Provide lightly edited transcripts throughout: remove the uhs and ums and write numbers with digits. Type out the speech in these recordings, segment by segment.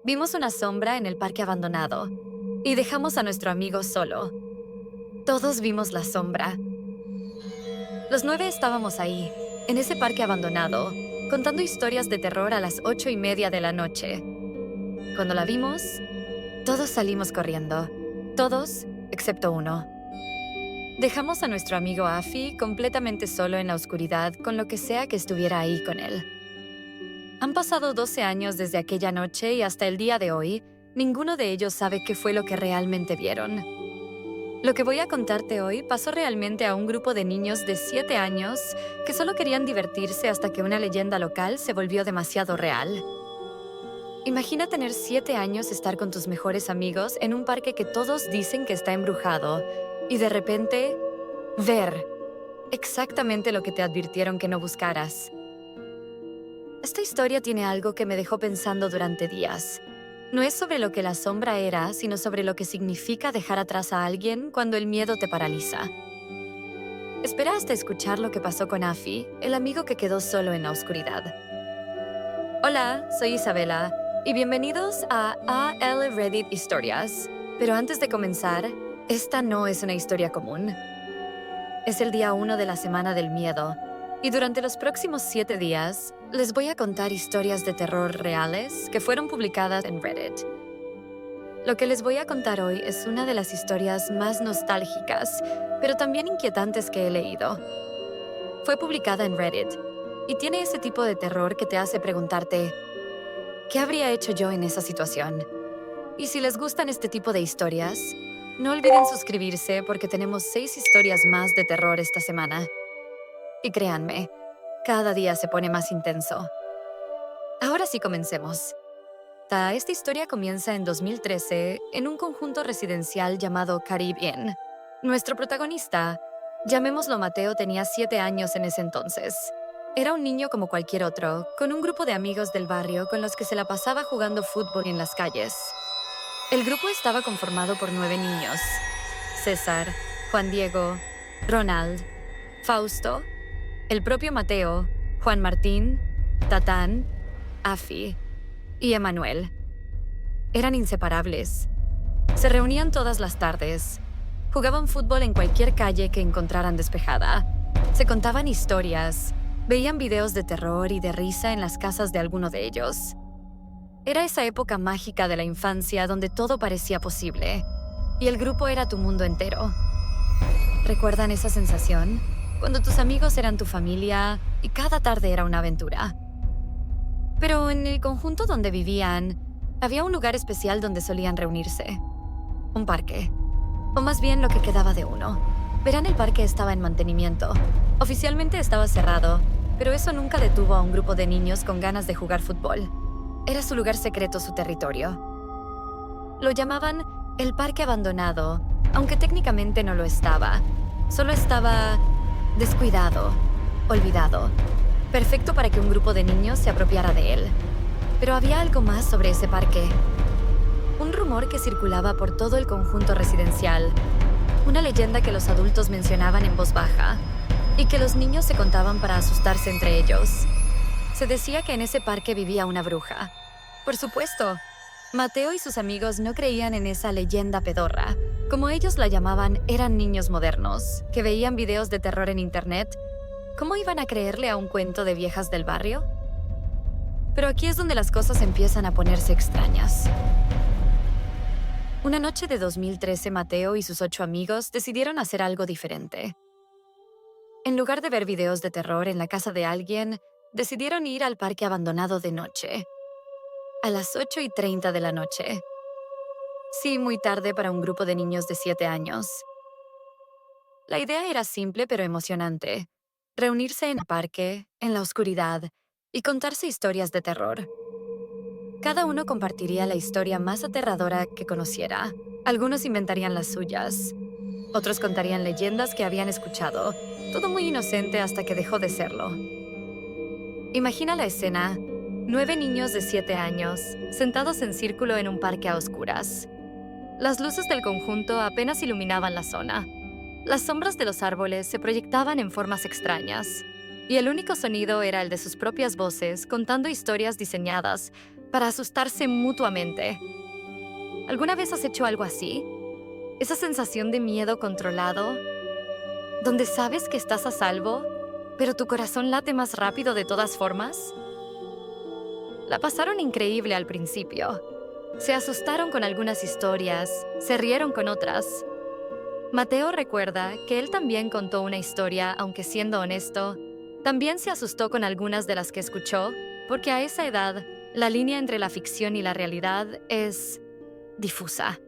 Vimos una sombra en el parque abandonado y dejamos a nuestro amigo solo. Todos vimos la sombra. Los 9 estábamos ahí, en ese parque abandonado, contando historias de terror a las 8:30 de la noche. Cuando la vimos, todos salimos corriendo. Todos, excepto uno. Dejamos a nuestro amigo Afi completamente solo en la oscuridad con lo que sea que estuviera ahí con él. Han pasado 12 años desde aquella noche y hasta el día de hoy, ninguno de ellos sabe qué fue lo que realmente vieron. Lo que voy a contarte hoy pasó realmente a un grupo de niños de 7 años que solo querían divertirse hasta que una leyenda local se volvió demasiado real. Imagina tener 7 años, estar con tus mejores amigos en un parque que todos dicen que está embrujado y de repente ver exactamente lo que te advirtieron que no buscaras. Esta historia tiene algo que me dejó pensando durante días. No es sobre lo que la sombra era, sino sobre lo que significa dejar atrás a alguien cuando el miedo te paraliza. Espera hasta escuchar lo que pasó con Afi, el amigo que quedó solo en la oscuridad. Hola, soy Isabela, y bienvenidos a AL Reddit Historias. Pero antes de comenzar, esta no es una historia común. Es el día 1 de la Semana del Miedo, y durante los próximos 7 días, les voy a contar historias de terror reales que fueron publicadas en Reddit. Lo que les voy a contar hoy es una de las historias más nostálgicas, pero también inquietantes que he leído. Fue publicada en Reddit, y tiene ese tipo de terror que te hace preguntarte, ¿qué habría hecho yo en esa situación? Y si les gustan este tipo de historias, no olviden suscribirse porque tenemos 6 historias más de terror esta semana. Y créanme, cada día se pone más intenso. Ahora sí, comencemos. Esta historia comienza en 2013 en un conjunto residencial llamado Carib Inn. Nuestro protagonista, llamémoslo Mateo, tenía 7 años en ese entonces. Era un niño como cualquier otro, con un grupo de amigos del barrio con los que se la pasaba jugando fútbol en las calles. El grupo estaba conformado por 9 niños: César, Juan Diego, Ronald, Fausto, el propio Mateo, Juan Martín, Tatán, Afi y Emanuel. Eran inseparables. Se reunían todas las tardes. Jugaban fútbol en cualquier calle que encontraran despejada. Se contaban historias. Veían videos de terror y de risa en las casas de alguno de ellos. Era esa época mágica de la infancia donde todo parecía posible. Y el grupo era tu mundo entero. ¿Recuerdan esa sensación? Cuando tus amigos eran tu familia y cada tarde era una aventura. Pero en el conjunto donde vivían, había un lugar especial donde solían reunirse. Un parque. O más bien lo que quedaba de uno. Verán, el parque estaba en mantenimiento. Oficialmente estaba cerrado, pero eso nunca detuvo a un grupo de niños con ganas de jugar fútbol. Era su lugar secreto, su territorio. Lo llamaban el parque abandonado, aunque técnicamente no lo estaba. Solo estaba descuidado, olvidado. Perfecto para que un grupo de niños se apropiara de él. Pero había algo más sobre ese parque. Un rumor que circulaba por todo el conjunto residencial. Una leyenda que los adultos mencionaban en voz baja y que los niños se contaban para asustarse entre ellos. Se decía que en ese parque vivía una bruja. Por supuesto, Mateo y sus amigos no creían en esa leyenda pedorra. Como ellos la llamaban, eran niños modernos, que veían videos de terror en internet. ¿Cómo iban a creerle a un cuento de viejas del barrio? Pero aquí es donde las cosas empiezan a ponerse extrañas. Una noche de 2013, Mateo y sus 8 amigos decidieron hacer algo diferente. En lugar de ver videos de terror en la casa de alguien, decidieron ir al parque abandonado de noche. A las 8:30 de la noche. Sí, muy tarde para un grupo de niños de 7 años. La idea era simple pero emocionante. Reunirse en el parque, en la oscuridad, y contarse historias de terror. Cada uno compartiría la historia más aterradora que conociera. Algunos inventarían las suyas. Otros contarían leyendas que habían escuchado. Todo muy inocente hasta que dejó de serlo. Imagina la escena. 9 niños de 7 años, sentados en círculo en un parque a oscuras. Las luces del conjunto apenas iluminaban la zona. Las sombras de los árboles se proyectaban en formas extrañas, y el único sonido era el de sus propias voces contando historias diseñadas para asustarse mutuamente. ¿Alguna vez has hecho algo así? Esa sensación de miedo controlado, donde sabes que estás a salvo, pero tu corazón late más rápido de todas formas. La pasaron increíble al principio. Se asustaron con algunas historias, se rieron con otras. Mateo recuerda que él también contó una historia, aunque siendo honesto, también se asustó con algunas de las que escuchó, porque a esa edad, la línea entre la ficción y la realidad es difusa.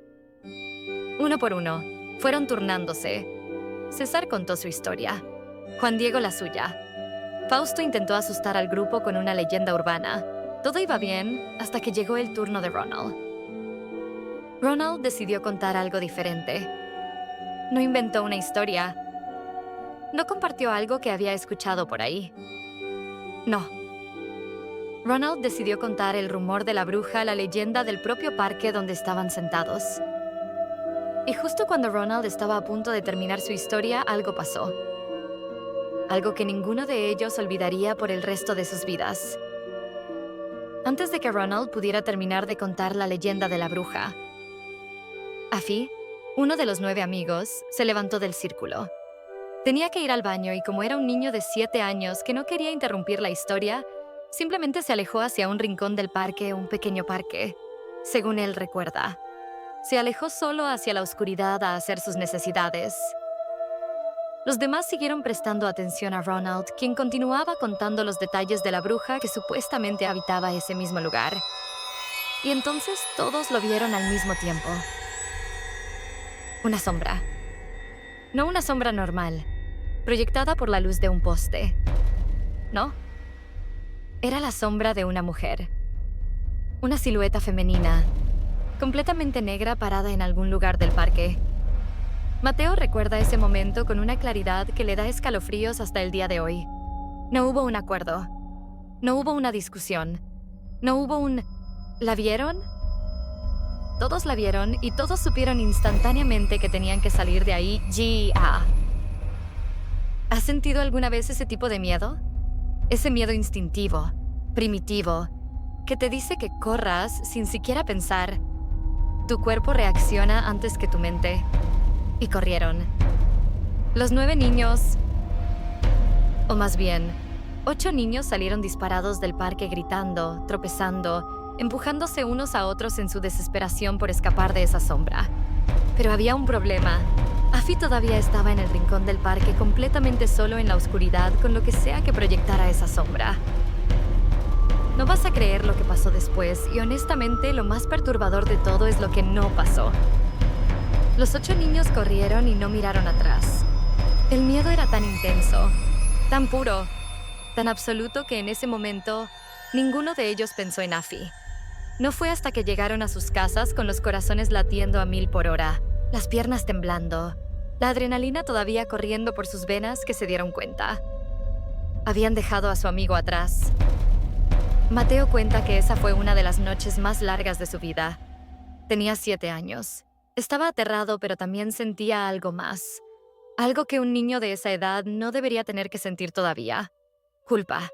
Uno por uno, fueron turnándose. César contó su historia, Juan Diego la suya. Fausto intentó asustar al grupo con una leyenda urbana. Todo iba bien hasta que llegó el turno de Ronald. Ronald decidió contar algo diferente. No inventó una historia. No compartió algo que había escuchado por ahí. No. Ronald decidió contar el rumor de la bruja, la leyenda del propio parque donde estaban sentados. Y justo cuando Ronald estaba a punto de terminar su historia, algo pasó. Algo que ninguno de ellos olvidaría por el resto de sus vidas. Antes de que Ronald pudiera terminar de contar la leyenda de la bruja, Afi, uno de los 9 amigos, se levantó del círculo. Tenía que ir al baño y como era un niño de 7 años que no quería interrumpir la historia, simplemente se alejó hacia un rincón del parque, un pequeño parque, según él recuerda. Se alejó solo hacia la oscuridad a hacer sus necesidades. Los demás siguieron prestando atención a Ronald, quien continuaba contando los detalles de la bruja que supuestamente habitaba ese mismo lugar. Y entonces todos lo vieron al mismo tiempo. Una sombra. No una sombra normal, proyectada por la luz de un poste. No. Era la sombra de una mujer. Una silueta femenina, completamente negra parada en algún lugar del parque. Mateo recuerda ese momento con una claridad que le da escalofríos hasta el día de hoy. No hubo un acuerdo. No hubo una discusión. No hubo un ¿la vieron? Todos la vieron y todos supieron instantáneamente que tenían que salir de ahí ya. ¿Has sentido alguna vez ese tipo de miedo? Ese miedo instintivo, primitivo, que te dice que corras sin siquiera pensar. Tu cuerpo reacciona antes que tu mente. Y corrieron. Los 9 niños, o más bien, 8 niños salieron disparados del parque gritando, tropezando, empujándose unos a otros en su desesperación por escapar de esa sombra. Pero había un problema. Afi todavía estaba en el rincón del parque completamente solo en la oscuridad con lo que sea que proyectara esa sombra. No vas a creer lo que pasó después y honestamente lo más perturbador de todo es lo que no pasó. Los 8 niños corrieron y no miraron atrás. El miedo era tan intenso, tan puro, tan absoluto que en ese momento ninguno de ellos pensó en Afi. No fue hasta que llegaron a sus casas con los corazones latiendo a 1000 por hora, las piernas temblando, la adrenalina todavía corriendo por sus venas que se dieron cuenta. Habían dejado a su amigo atrás. Mateo cuenta que esa fue una de las noches más largas de su vida. Tenía 7 años. Estaba aterrado, pero también sentía algo más. Algo que un niño de esa edad no debería tener que sentir todavía. Culpa.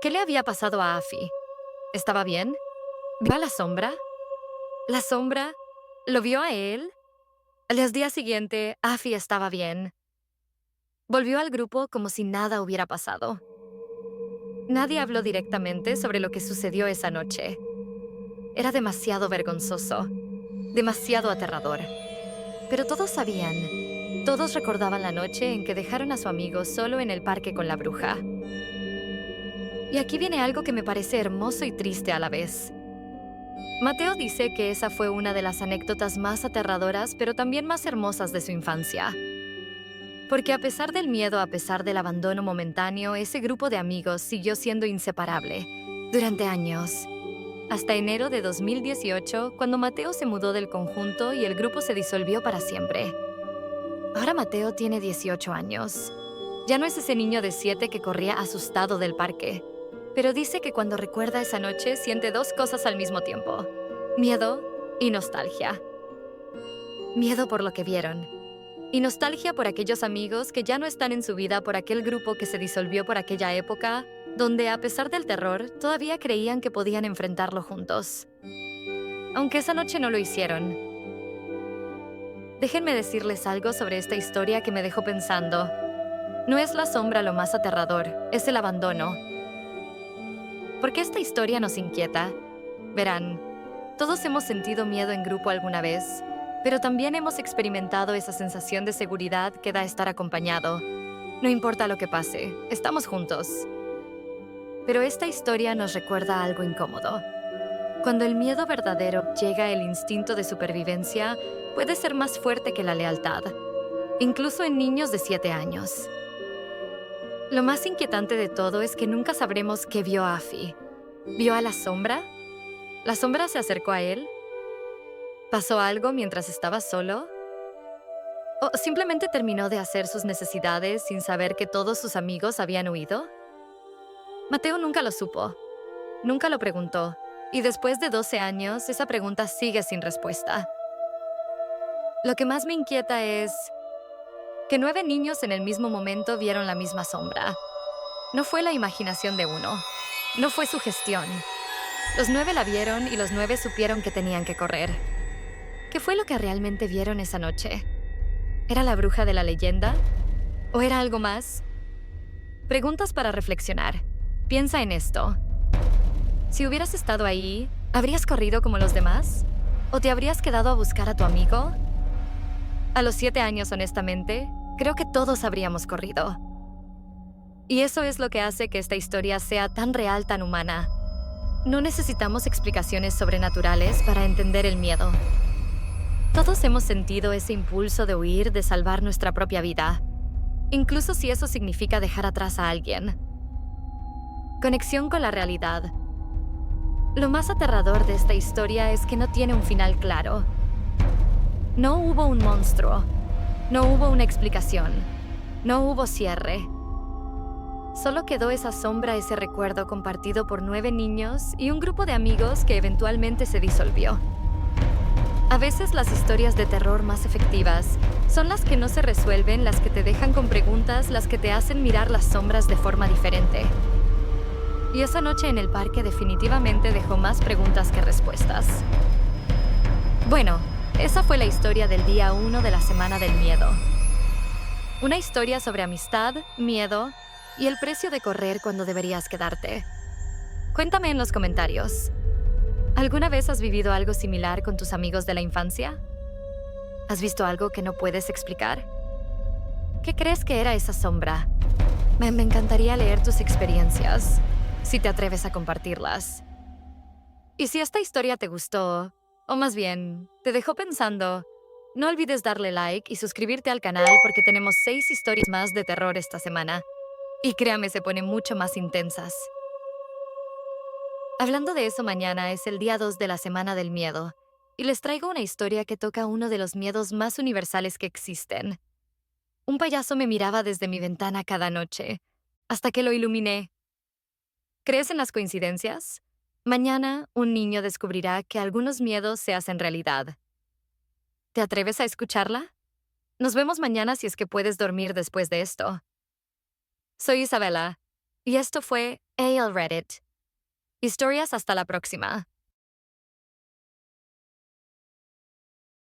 ¿Qué le había pasado a Afi? ¿Estaba bien? ¿Vio a la sombra? ¿La sombra? ¿Lo vio a él? Al día siguiente, Afi estaba bien. Volvió al grupo como si nada hubiera pasado. Nadie habló directamente sobre lo que sucedió esa noche. Era demasiado vergonzoso. Demasiado aterrador. Pero todos sabían. Todos recordaban la noche en que dejaron a su amigo solo en el parque con la bruja. Y aquí viene algo que me parece hermoso y triste a la vez. Mateo dice que esa fue una de las anécdotas más aterradoras, pero también más hermosas de su infancia. Porque a pesar del miedo, a pesar del abandono momentáneo, ese grupo de amigos siguió siendo inseparable durante años. Hasta enero de 2018, cuando Mateo se mudó del conjunto y el grupo se disolvió para siempre. Ahora Mateo tiene 18 años. Ya no es ese niño de 7 que corría asustado del parque, pero dice que cuando recuerda esa noche siente 2 cosas al mismo tiempo: miedo y nostalgia. Miedo por lo que vieron, y nostalgia por aquellos amigos que ya no están en su vida, por aquel grupo que se disolvió por aquella época, donde a pesar del terror, todavía creían que podían enfrentarlo juntos. Aunque esa noche no lo hicieron. Déjenme decirles algo sobre esta historia que me dejó pensando. No es la sombra lo más aterrador, es el abandono. ¿Por qué esta historia nos inquieta? Verán, todos hemos sentido miedo en grupo alguna vez, pero también hemos experimentado esa sensación de seguridad que da estar acompañado. No importa lo que pase, estamos juntos. Pero esta historia nos recuerda algo incómodo. Cuando el miedo verdadero llega, el instinto de supervivencia puede ser más fuerte que la lealtad, incluso en niños de 7 años. Lo más inquietante de todo es que nunca sabremos qué vio Afi. ¿Vio a la sombra? ¿La sombra se acercó a él? ¿Pasó algo mientras estaba solo? ¿O simplemente terminó de hacer sus necesidades sin saber que todos sus amigos habían huido? Mateo nunca lo supo, nunca lo preguntó, y después de 12 años, esa pregunta sigue sin respuesta. Lo que más me inquieta es que 9 niños en el mismo momento vieron la misma sombra. No fue la imaginación de uno, no fue su gestión. Los 9 la vieron y los 9 supieron que tenían que correr. ¿Qué fue lo que realmente vieron esa noche? ¿Era la bruja de la leyenda? ¿O era algo más? Preguntas para reflexionar. Piensa en esto. Si hubieras estado ahí, ¿habrías corrido como los demás? ¿O te habrías quedado a buscar a tu amigo? A los 7 años, honestamente, creo que todos habríamos corrido. Y eso es lo que hace que esta historia sea tan real, tan humana. No necesitamos explicaciones sobrenaturales para entender el miedo. Todos hemos sentido ese impulso de huir, de salvar nuestra propia vida, incluso si eso significa dejar atrás a alguien. Conexión con la realidad. Lo más aterrador de esta historia es que no tiene un final claro. No hubo un monstruo, no hubo una explicación, no hubo cierre. Solo quedó esa sombra, ese recuerdo compartido por 9 niños y un grupo de amigos que eventualmente se disolvió. A veces las historias de terror más efectivas son las que no se resuelven, las que te dejan con preguntas, las que te hacen mirar las sombras de forma diferente. Y esa noche en el parque definitivamente dejó más preguntas que respuestas. Bueno, esa fue la historia del día 1 de la Semana del Miedo. Una historia sobre amistad, miedo y el precio de correr cuando deberías quedarte. Cuéntame en los comentarios. ¿Alguna vez has vivido algo similar con tus amigos de la infancia? ¿Has visto algo que no puedes explicar? ¿Qué crees que era esa sombra? Me encantaría leer tus experiencias, si te atreves a compartirlas. Y si esta historia te gustó, o más bien, te dejó pensando, no olvides darle like y suscribirte al canal porque tenemos 6 historias más de terror esta semana. Y créame, se ponen mucho más intensas. Hablando de eso, mañana es el día 2 de la Semana del Miedo, y les traigo una historia que toca uno de los miedos más universales que existen. Un payaso me miraba desde mi ventana cada noche, hasta que lo iluminé. ¿Crees en las coincidencias? Mañana, un niño descubrirá que algunos miedos se hacen realidad. ¿Te atreves a escucharla? Nos vemos mañana si es que puedes dormir después de esto. Soy Isabela, y esto fue AL Reddit. Historias hasta la próxima.